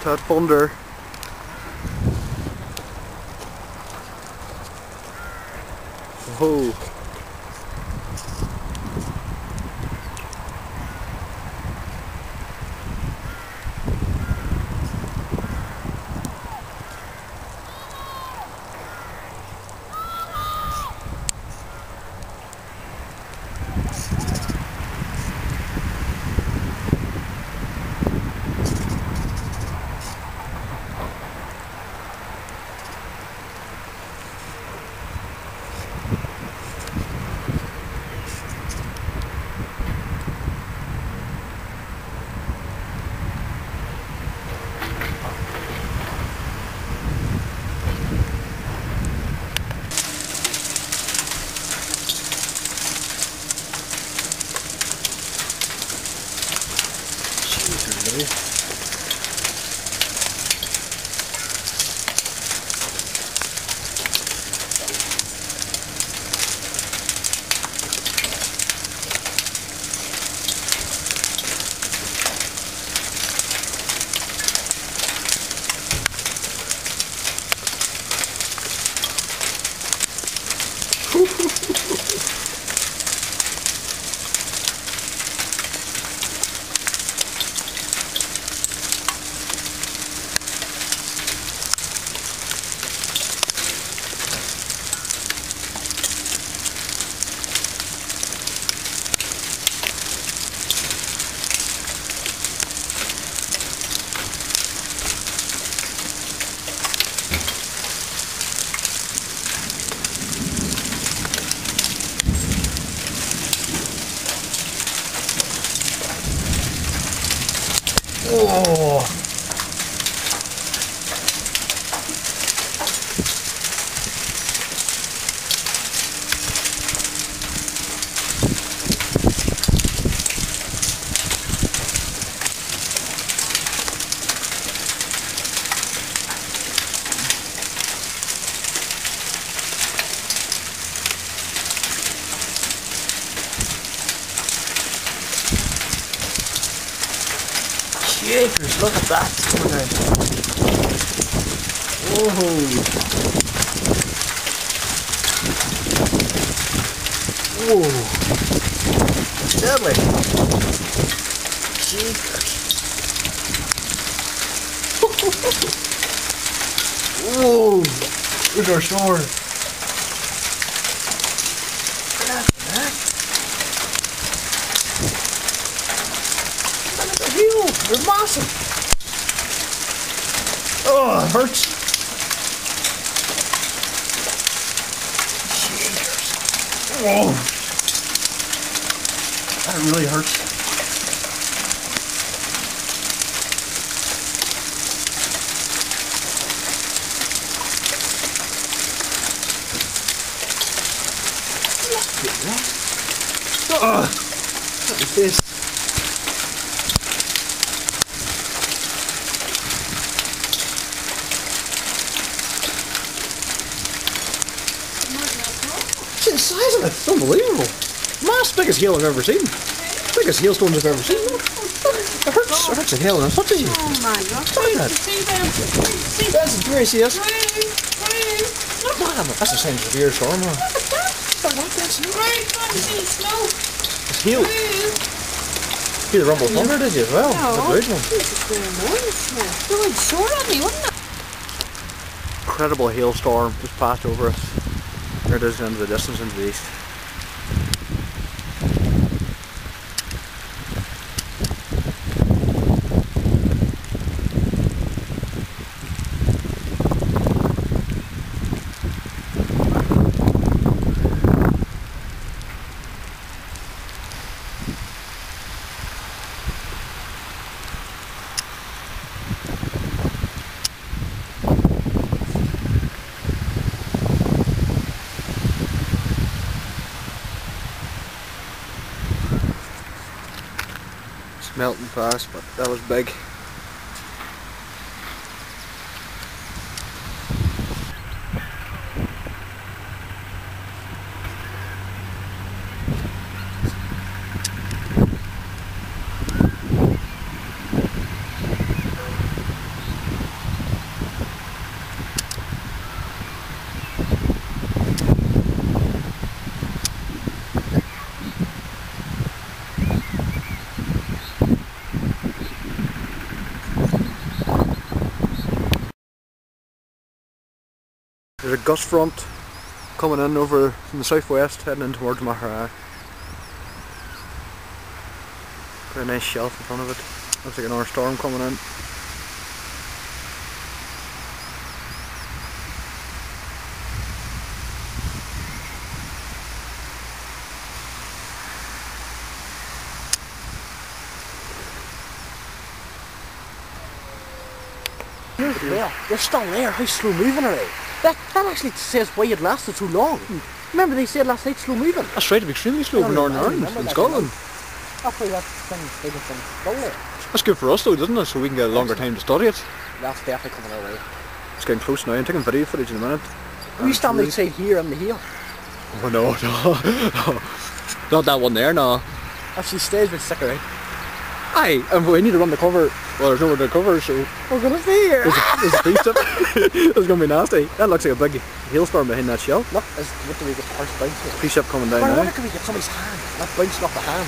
Just had thunder. Whoa. Oh. Shakers, look at that coming out. Whoa. Whoa. Deadly. Shakers. Whoa. Look at our sword. Look at that. They're massive. Oh, it hurts. Jeez. Whoa. That really hurts. Oh, look at this. The size of it, it's unbelievable. Last biggest hail I've ever seen. Biggest hailstones I've ever seen. It hurts a hail in a foot to you. Oh my God. Look at that. That's crazy, yes. That's the same severe storm, huh? Look at that, snow. It's hail. See the rumble of thunder, did you as well? No. That's a great It would soar at me, wouldn't it? Incredible hailstorm just passed over us. There it is into the distance into the east. Melting fast, but that was big. There's a gust front coming in over from the southwest, heading in towards Maghera. Got a nice shelf in front of it. Looks like another storm coming in. Well, you're still there. How slow moving are they? That actually says why it lasted so long. Remember they said last night slow moving. That's right, it'd be extremely slow for Northern Ireland in Scotland. That's why that thing bigger than Scotland. That's good for us though, doesn't it? So we can get a longer time to study it. That's definitely coming our way. It's getting close now. I'm taking video footage in a minute. We stand outside here on the hill. Oh no, no. Not that one there, no. Actually stays a bit sicker, right? Aye, and we need to run the cover. Well, there's nowhere to cover, so We're gonna stay here. there's a priest up. It's gonna be nasty. That looks like a big hailstorm behind that shell. Look, what do we get the first bounce here? Priest up coming down I now. wonder can we get somebody's hand? Not bouncing off the hand.